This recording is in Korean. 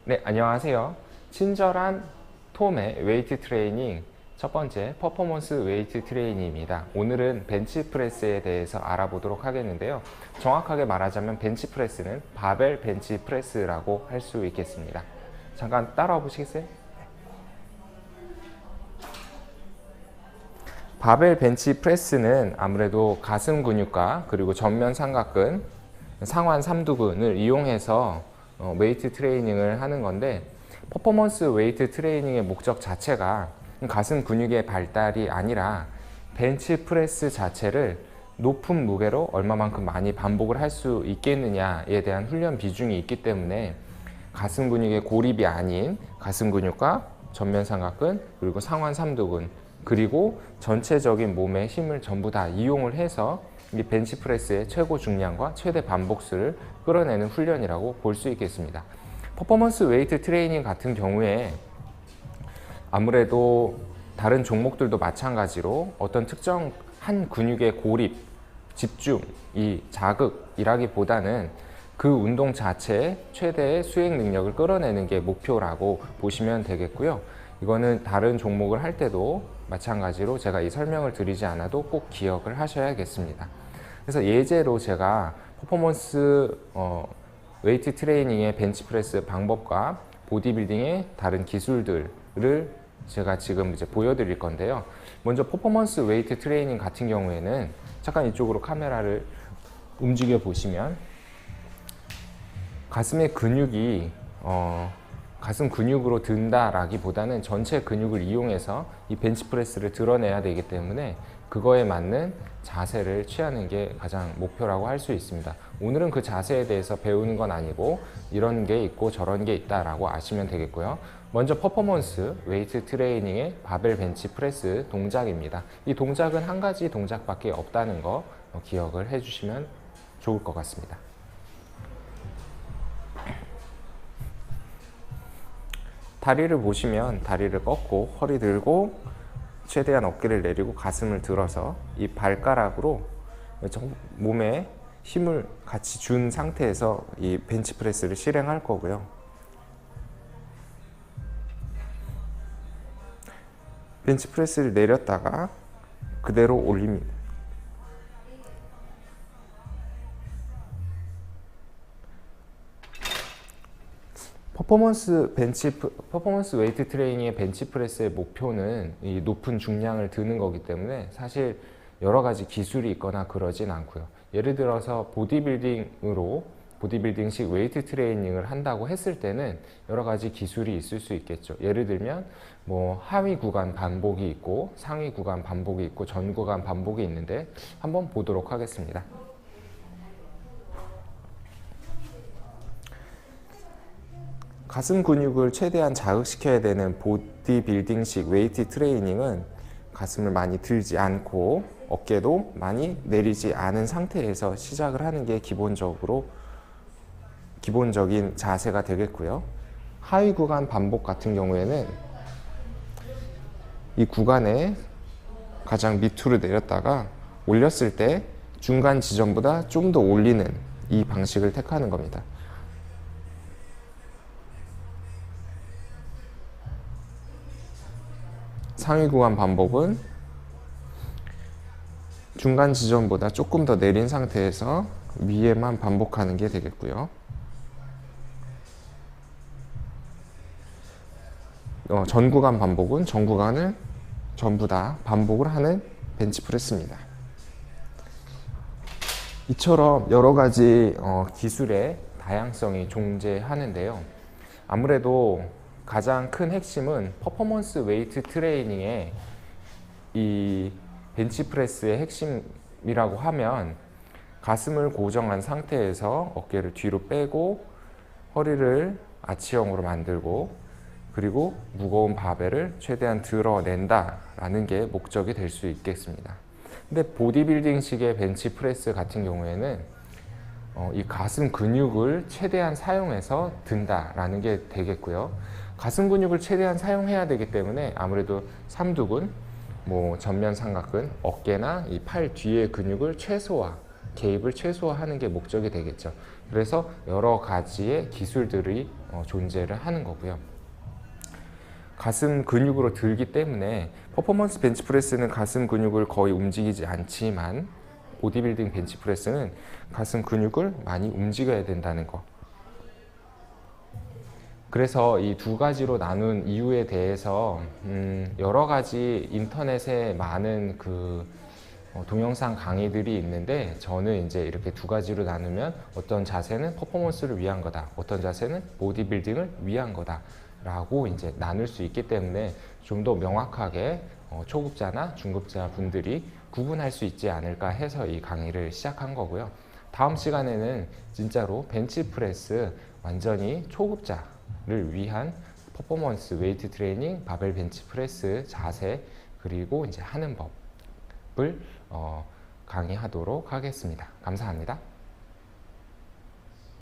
네, 안녕하세요. 친절한 톰의 웨이트 트레이닝 첫 번째 퍼포먼스 웨이트 트레이닝입니다. 오늘은 벤치프레스에 대해서 알아보도록 하겠는데요. 정확하게 말하자면 벤치프레스는 바벨 벤치프레스라고 할 수 있겠습니다. 잠깐 따라와 보시겠어요? 바벨 벤치프레스는 아무래도 가슴 근육과 그리고 전면 삼각근, 상완 삼두근을 이용해서 웨이트 트레이닝을 하는 건데, 퍼포먼스 웨이트 트레이닝의 목적 자체가 가슴 근육의 발달이 아니라 벤치프레스 자체를 높은 무게로 얼마만큼 많이 반복을 할 수 있겠느냐에 대한 훈련 비중이 있기 때문에 가슴 근육의 고립이 아닌 가슴 근육과 전면 삼각근 그리고 상완 삼두근 그리고 전체적인 몸의 힘을 전부 다 이용을 해서 이 벤치프레스의 최고 중량과 최대 반복수를 끌어내는 훈련이라고 볼 수 있겠습니다. 퍼포먼스 웨이트 트레이닝 같은 경우에 아무래도 다른 종목들도 마찬가지로 어떤 특정 한 근육의 고립, 집중, 이 자극이라기보다는 그 운동 자체의 최대의 수행 능력을 끌어내는 게 목표라고 보시면 되겠고요. 이거는 다른 종목을 할 때도 마찬가지로 제가 이 설명을 드리지 않아도 꼭 기억을 하셔야겠습니다. 그래서 예제로 제가 퍼포먼스 웨이트 트레이닝의 벤치프레스 방법과 보디빌딩의 다른 기술들을 제가 지금 이제 보여드릴 건데요. 먼저 퍼포먼스 웨이트 트레이닝 같은 경우에는 잠깐 이쪽으로 카메라를 움직여 보시면 가슴의 근육이 가슴 근육으로 든다라기보다는 전체 근육을 이용해서 이 벤치프레스를 드러내야 되기 때문에 그거에 맞는 자세를 취하는 게 가장 목표라고 할 수 있습니다. 오늘은 그 자세에 대해서 배우는 건 아니고 이런 게 있고 저런 게 있다라고 아시면 되겠고요. 먼저 퍼포먼스 웨이트 트레이닝의 바벨 벤치 프레스 동작입니다. 이 동작은 한 가지 동작밖에 없다는 거 기억을 해주시면 좋을 것 같습니다. 다리를 보시면 다리를 꺾고 허리 들고 최대한 어깨를 내리고 가슴을 들어서 이 발가락으로 몸에 힘을 같이 준 상태에서 이 벤치프레스를 실행할 거고요. 벤치프레스를 내렸다가 그대로 올립니다. 퍼포먼스 웨이트 트레이닝의 벤치프레스의 목표는 이 높은 중량을 드는 거기 때문에 사실 여러 가지 기술이 있거나 그러진 않고요. 예를 들어서 보디빌딩식 웨이트 트레이닝을 한다고 했을 때는 여러 가지 기술이 있을 수 있겠죠. 예를 들면 뭐 하위 구간 반복이 있고 상위 구간 반복이 있고 전 구간 반복이 있는데 한번 보도록 하겠습니다. 가슴 근육을 최대한 자극시켜야 되는 보디빌딩식 웨이트 트레이닝은 가슴을 많이 들지 않고 어깨도 많이 내리지 않은 상태에서 시작을 하는 게 기본적인 자세가 되겠고요. 하위 구간 반복 같은 경우에는 이 구간에 가장 밑으로 내렸다가 올렸을 때 중간 지점보다 좀 더 올리는 이 방식을 택하는 겁니다. 상위 구간 반복은 중간 지점보다 조금 더 내린 상태에서 위에만 반복하는 게 되겠고요. 전 구간 반복은 전 구간을 전부 다 반복을 하는 벤치프레스입니다. 이처럼 여러 가지 기술의 다양성이 존재하는데요. 아무래도 가장 큰 핵심은 퍼포먼스 웨이트 트레이닝의 이 벤치프레스의 핵심이라고 하면 가슴을 고정한 상태에서 어깨를 뒤로 빼고 허리를 아치형으로 만들고 그리고 무거운 바벨을 최대한 드러낸다라는 게 목적이 될 수 있겠습니다. 근데 보디빌딩식의 벤치프레스 같은 경우에는 이 가슴 근육을 최대한 사용해서 든다라는 게 되겠고요. 가슴 근육을 최대한 사용해야 되기 때문에 아무래도 삼두근, 전면 삼각근, 어깨나 이 팔 뒤의 근육을 최소화 개입을 최소화하는 게 목적이 되겠죠. 그래서 여러 가지의 기술들이 존재를 하는 거고요. 가슴 근육으로 들기 때문에 퍼포먼스 벤치프레스는 가슴 근육을 거의 움직이지 않지만 보디빌딩 벤치프레스는 가슴 근육을 많이 움직여야 된다는 거. 그래서 이 두 가지로 나눈 이유에 대해서 여러 가지 인터넷에 많은 동영상 강의들이 있는데, 저는 이제 이렇게 두 가지로 나누면 어떤 자세는 퍼포먼스를 위한 거다, 어떤 자세는 보디빌딩을 위한 거다 라고 이제 나눌 수 있기 때문에 좀 더 명확하게 초급자나 중급자 분들이 구분할 수 있지 않을까 해서 이 강의를 시작한 거고요. 다음 시간에는 진짜로 벤치프레스 완전히 초급자를 위한 퍼포먼스 웨이트 트레이닝 바벨 벤치프레스 자세 그리고 이제 하는 법을 강의하도록 하겠습니다. 감사합니다.